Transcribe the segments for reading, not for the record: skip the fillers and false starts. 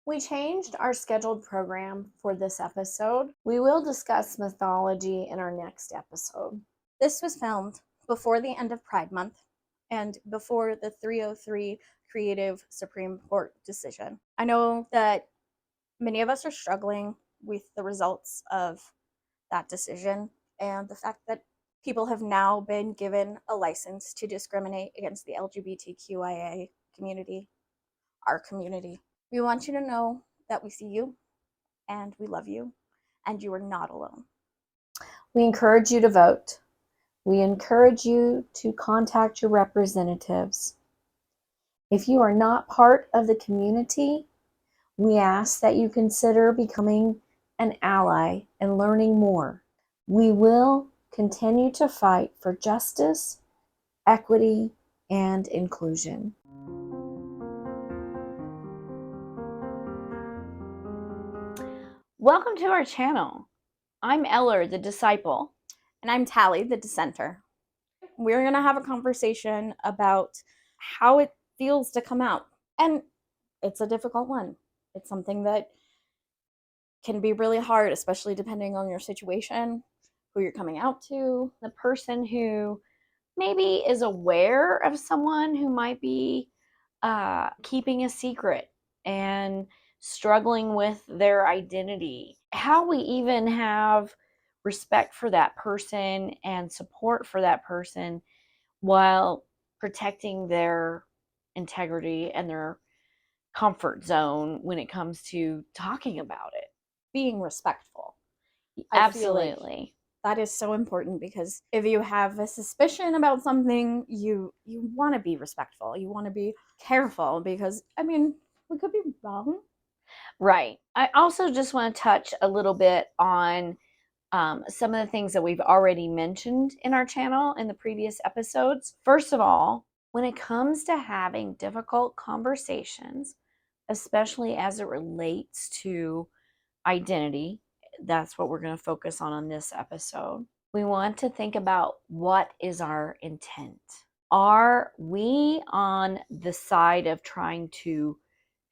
We changed our scheduled program for this episode. We will discuss mythology in our next episode. This was filmed before the end of Pride Month and before the 303 Creative Supreme Court decision. I know that many of us are struggling with the results of that decision and the fact that people have now been given a license to discriminate against the LGBTQIA community, our community. We want you to know that we see you and we love you and you are not alone. We encourage you to vote. We encourage you to contact your representatives. If you are not part of the community, we ask that you consider becoming an ally and learning more. We will continue to fight for justice, equity, and inclusion. Welcome to our channel. I'm Eller, the Disciple. And I'm Tally, the Dissenter. We're going to have a conversation about how it feels to come out. And it's a difficult one. It's something that can be really hard, especially depending on your situation, who you're coming out to. The person who maybe is aware of someone who might be keeping a secret and struggling with their identity. How we even have respect for that person and support for that person while protecting their integrity and their comfort zone when it comes to talking about it. Being respectful. Absolutely. That is so important because if you have a suspicion about something, you want to be respectful. You want to be careful because, we could be wrong. Right. I also just want to touch a little bit on some of the things that we've already mentioned in our channel in the previous episodes. First of all, when it comes to having difficult conversations, especially as it relates to identity, that's what we're going to focus on this episode. We want to think about what is our intent. Are we on the side of trying to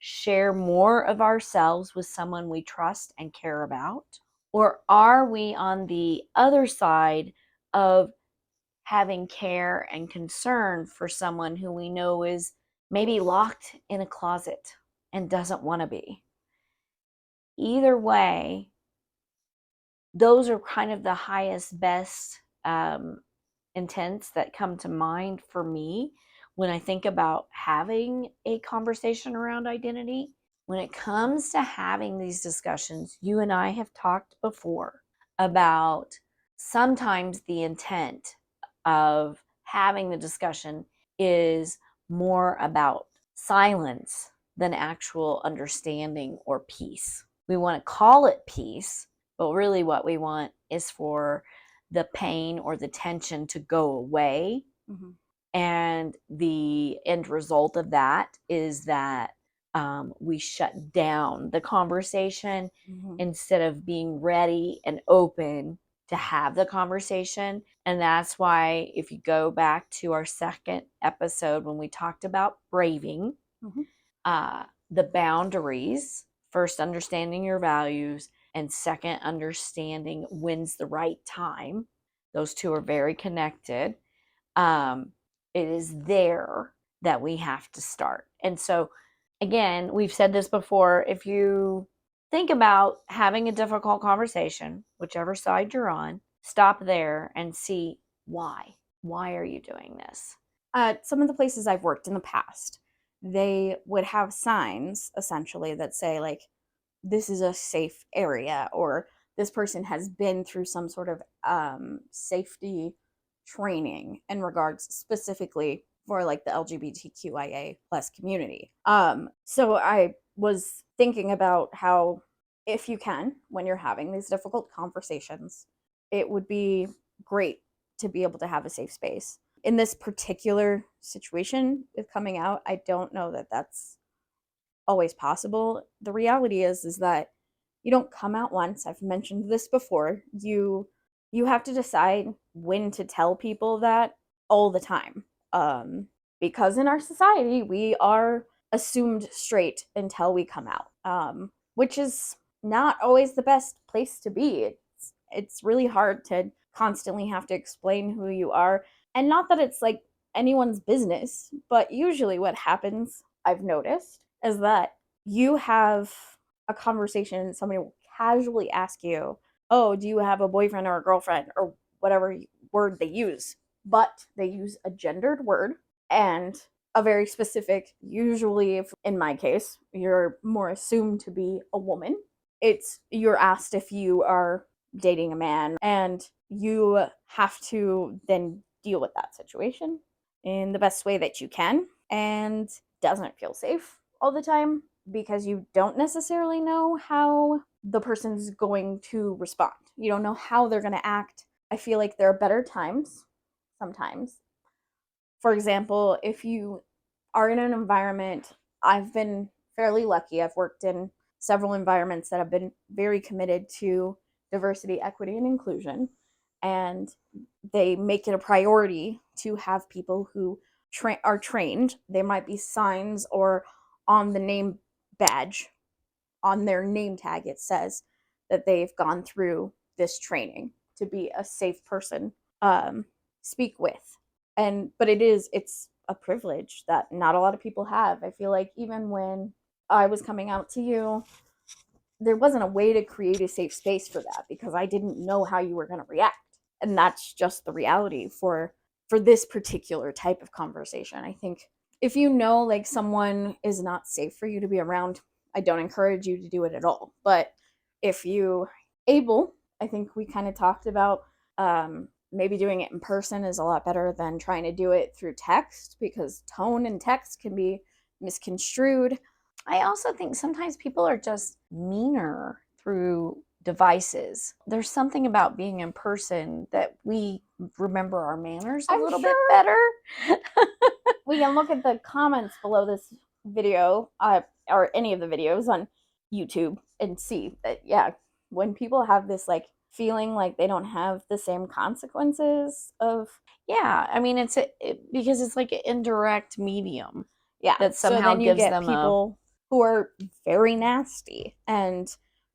share more of ourselves with someone we trust and care about? Or are we on the other side of having care and concern for someone who we know is maybe locked in a closet and doesn't want to be? Either way, those are kind of the highest, best intents that come to mind for me when I think about having a conversation around identity. When it comes to having these discussions, you and I have talked before about sometimes the intent of having the discussion is more about silence than actual understanding or peace. We want to call it peace, but really what we want is for the pain or the tension to go away. Mm-hmm. And the end result of that is that we shut down the conversation instead of being ready and open to have the conversation. And that's why if you go back to our second episode when we talked about braving, the boundaries, first understanding your values, and second understanding when's the right time. Those two are very connected. It is there that we have to start. And so, again, we've said this before, if you think about having a difficult conversation, whichever side you're on, stop there and see why. Why are you doing this? Some of the places I've worked in the past, they would have signs essentially that say like, this is a safe area, or this person has been through some sort of safety training in regards specifically for like the LGBTQIA plus community. So I was thinking about how if you can, when you're having these difficult conversations, it would be great to be able to have a safe space. In this particular situation with coming out, I don't know that that's always possible. The reality is that you don't come out once. I've mentioned this before. You have to decide when to tell people that all the time. Because in our society, we are assumed straight until we come out. which is not always the best place to be. It's really hard to constantly have to explain who you are. And not that it's like anyone's business, but usually what happens, I've noticed, is that you have a conversation and somebody will casually ask you, "Oh, do you have a boyfriend or a girlfriend?" or whatever word they use. But they use a gendered word and a very specific, usually if, in my case, you're more assumed to be a woman. You're asked if you are dating a man, and you have to then deal with that situation in the best way that you can, and doesn't feel safe all the time because you don't necessarily know how the person's going to respond. You don't know how they're going to act. I feel like there are better times sometimes. For example, if you are in an environment, I've been fairly lucky. I've worked in several environments that have been very committed to diversity, equity, and inclusion. And they make it a priority to have people who are trained. There might be signs or on the name badge, on their name tag, it says that they've gone through this training to be a safe person speak with. But it's a privilege that not a lot of people have. I feel like even when I was coming out to you, there wasn't a way to create a safe space for that because I didn't know how you were going to react. And that's just the reality for this particular type of conversation. I think if you know like someone is not safe for you to be around, I don't encourage you to do it at all. But if you able, I think we kind of talked about maybe doing it in person is a lot better than trying to do it through text because tone and text can be misconstrued. I also think sometimes people are just meaner through devices. There's something about being in person that we remember our manners a little bit better. We can look at the comments below this video or any of the videos on YouTube and see that, yeah, when people have this like feeling like they don't have the same consequences of. Yeah, I mean, because it's like an indirect medium. Yeah, that somehow so then you gives get them people who are very nasty and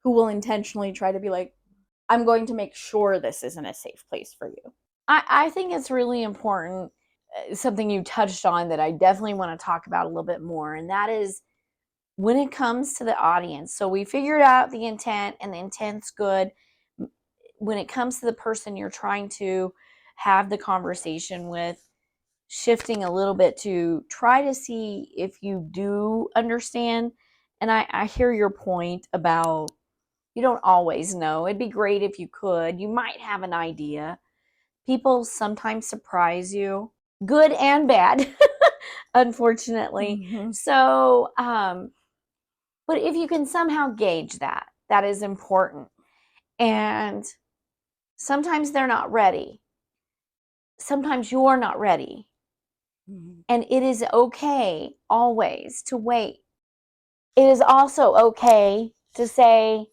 who will intentionally try to be like, I'm going to make sure this isn't a safe place for you. I think it's really important, something you touched on that I definitely want to talk about a little bit more, and that is when it comes to the audience. So we figured out the intent, and the intent's good. When it comes to the person you're trying to have the conversation with, shifting a little bit to try to see if you do understand. And I hear your point about you don't always know. It'd be great if you could. You might have an idea. People sometimes surprise you, good and bad, unfortunately. Mm-hmm. So, but if you can somehow gauge that, that is important. And sometimes they're not ready. Sometimes you're not ready. Mm-hmm. And it is okay always to wait. It is also okay to say,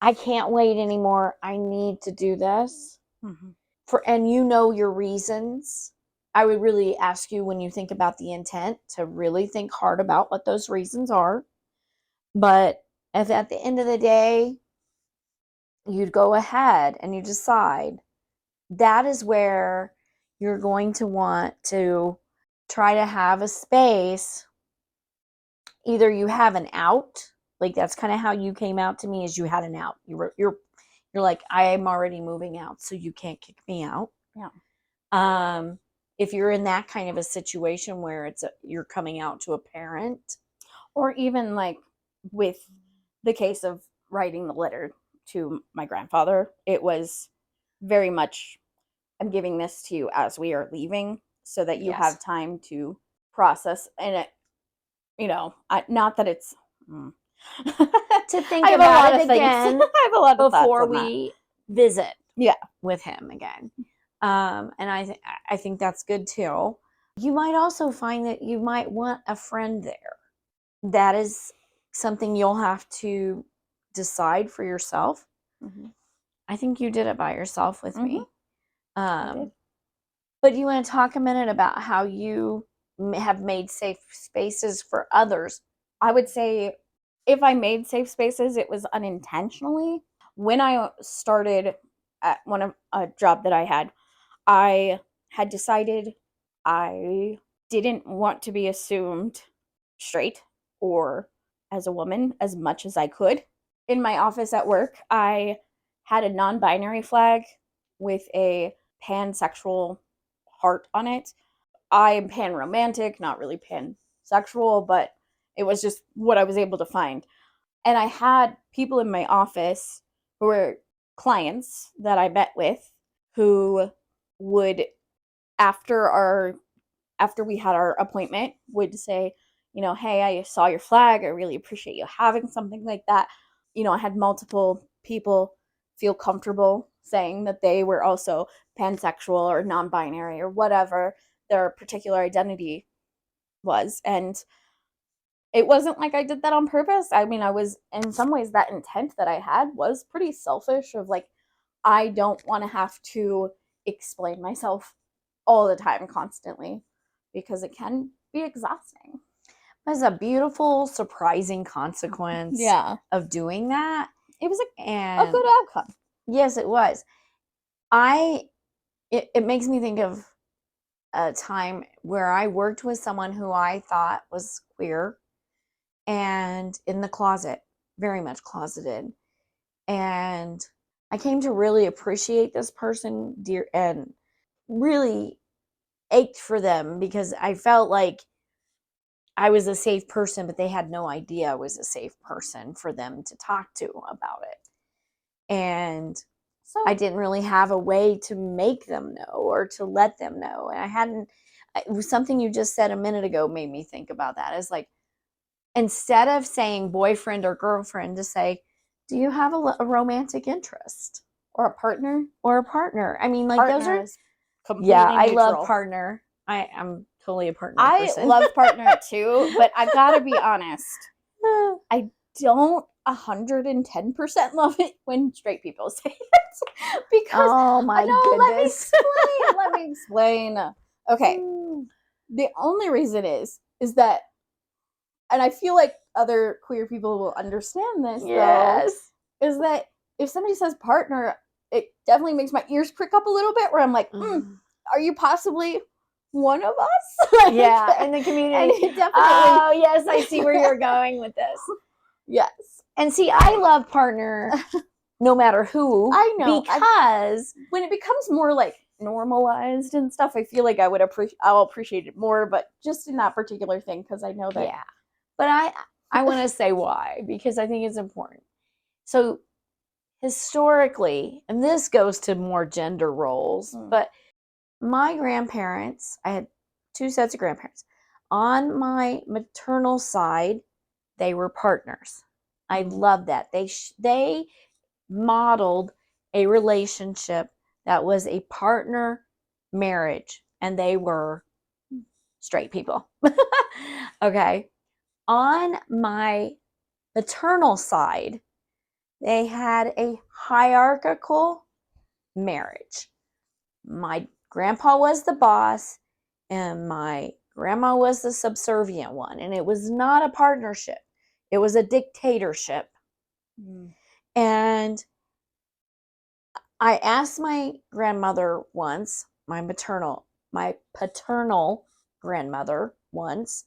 I can't wait anymore. I need to do this. Mm-hmm. And you know your reasons. I would really ask you, when you think about the intent, to really think hard about what those reasons are. But if at the end of the day, you'd go ahead and you decide, that is where you're going to want to try to have a space. Either you have an out, like that's kind of how you came out to me, is you had an out. You're like, I am already moving out, so you can't kick me out. Yeah. If you're in that kind of a situation where you're coming out to a parent, or even like with the case of writing the letter to my grandfather, it was very much, I'm giving this to you as we are leaving so that you have time to process. And it, not that it's to think about it again I have a lot of before we visit with him again. And I think that's good too. You might also find that you might want a friend there. That is something you'll have to decide for yourself. Mm-hmm. I think you did it by yourself with Mm-hmm. me. But you want to talk a minute about how you have made safe spaces for others? I would say if I made safe spaces, it was unintentionally. When I started at a job that I had decided I didn't want to be assumed straight or as a woman as much as I could. In my office at work, I had a non-binary flag with a pansexual heart on it. I am pan-romantic, not really pansexual, but it was just what I was able to find. And I had people in my office who were clients that I met with who would, after we had our appointment, would say, hey, I saw your flag. I really appreciate you having something like that. I had multiple people feel comfortable saying that they were also pansexual or non-binary or whatever their particular identity was. And it wasn't like I did that on purpose. I mean, I was, in some ways, that intent that I had was pretty selfish of like, I don't want to have to explain myself all the time constantly because it can be exhausting. There's a beautiful, surprising consequence of doing that. It was a good outcome. Yes, it was. It makes me think of a time where I worked with someone who I thought was queer and in the closet, very much closeted. And I came to really appreciate this person and really ached for them because I felt like I was a safe person, but they had no idea I was a safe person for them to talk to about it. And so I didn't really have a way to make them know or to let them know. And it was something you just said a minute ago made me think about that. It's like, instead of saying boyfriend or girlfriend, to say, do you have a romantic interest? Or a partner? Or a partner. I mean, like, partner those are is completely neutral. I love partner. I'm totally a partner person. I love partner too, but I gotta be honest. I don't 110% love it when straight people say it. Because, oh my goodness. Let me explain. Okay. The only reason is that, and I feel like other queer people will understand this, though, is that if somebody says partner, it definitely makes my ears prick up a little bit, where I'm like, are you possibly one of us? Yeah, in the community. Oh, yes, I see where you're going with this. Yes. And see, I love partner no matter who. I know. Because when it becomes more like normalized and stuff, I feel like I'll appreciate it more, but just in that particular thing, because I know that. Yeah. But I want to say why, because I think it's important. So historically, and this goes to more gender roles, but my grandparents, I had two sets of grandparents. On my maternal side, they were partners. I love that. They modeled a relationship that was a partner marriage, and they were straight people. Okay. On my maternal side, they had a hierarchical marriage. My grandpa was the boss, and my grandma was the subservient one. And it was not a partnership, it was a dictatorship. And I asked my grandmother once, my paternal grandmother once,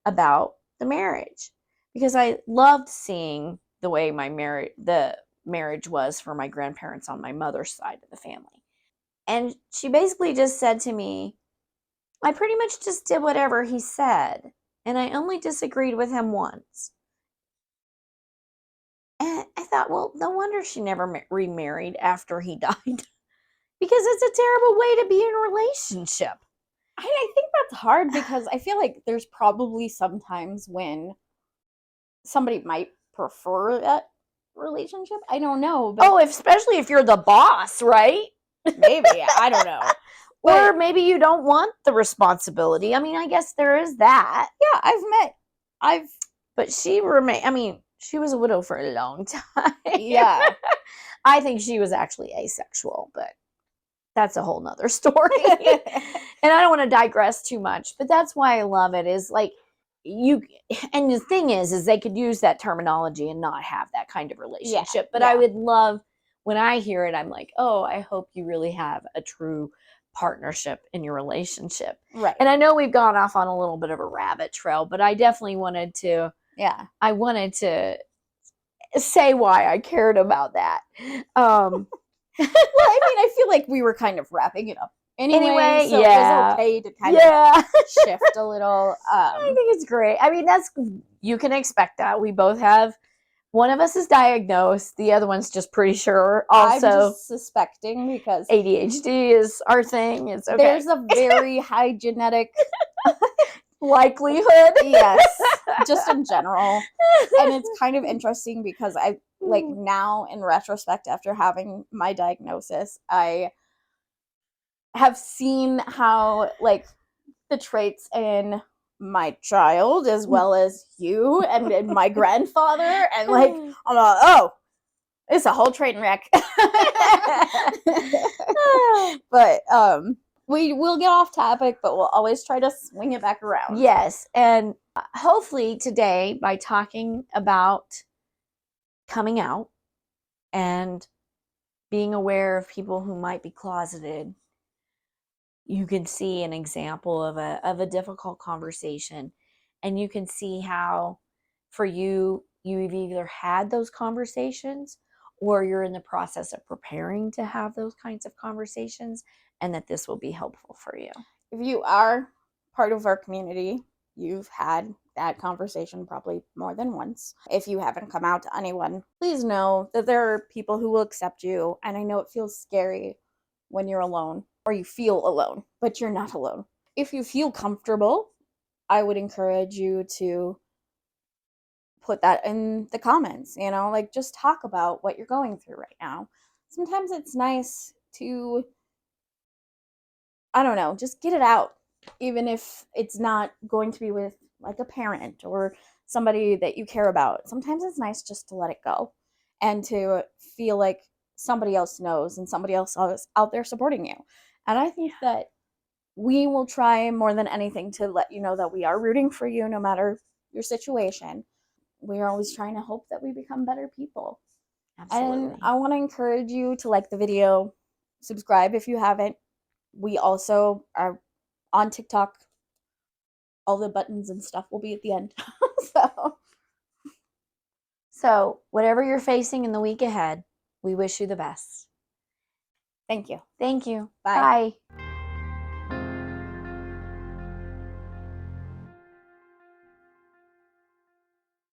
about the marriage, because I loved seeing the way the marriage was for my grandparents on my mother's side of the family. And she basically just said to me, I pretty much just did whatever he said, and I only disagreed with him once. And I thought, well, no wonder she never remarried after he died. Because it's a terrible way to be in a relationship. I think that's hard, because I feel like there's probably some times when somebody might prefer that relationship. I don't know. But especially if you're the boss, right? Maybe. I don't know. Or maybe you don't want the responsibility. I mean, I guess there is that. Yeah, but she remained, I mean, she was a widow for a long time. Yeah. I think she was actually asexual, but that's a whole nother story. And I don't want to digress too much, but that's why I love it, is like, and the thing is they could use that terminology and not have that kind of relationship. But yeah. I would love, when I hear it, I'm like, oh, I hope you really have a true partnership in your relationship. Right. And I know we've gone off on a little bit of a rabbit trail, but I definitely wanted to say why I cared about that. Well, I mean, I feel like we were kind of wrapping it up anyway, so yeah. it was okay to kind of shift a little. I think it's great. I mean, you can expect that. We both have, one of us is diagnosed, the other one's just pretty sure. Also, I'm just suspecting because ADHD is our thing. It's okay. There's a very high genetic likelihood. Yes, just in general. And it's kind of interesting because I, like, now in retrospect, after having my diagnosis, I have seen how, like, the traits in my child as well as you and in my grandfather, and like, I'm like, oh, it's a whole train wreck. But we will get off topic, but we'll always try to swing it back around. Yes, and hopefully today, by talking about coming out and being aware of people who might be closeted, you can see an example of a difficult conversation, and you can see how, for you've either had those conversations or you're in the process of preparing to have those kinds of conversations, and that this will be helpful for you. If you are part of our community, you've had that conversation probably more than once. If you haven't come out to anyone, please know that there are people who will accept you. And I know it feels scary when you're alone, or you feel alone, but you're not alone. If you feel comfortable, I would encourage you to put that in the comments, like, just talk about what you're going through right now. Sometimes it's nice to, I don't know, just get it out, even if it's not going to be with, like, a parent or somebody that you care about. Sometimes it's nice just to let it go and to feel like somebody else knows and somebody else is out there supporting you. And I think that we will try more than anything to let you know that we are rooting for you no matter your situation. We are always trying to hope that we become better people. Absolutely. And I want to encourage you to like the video, subscribe if you haven't. We also are on TikTok. All the buttons and stuff will be at the end. So, whatever you're facing in the week ahead, we wish you the best. Thank you. Thank you. Bye. Bye.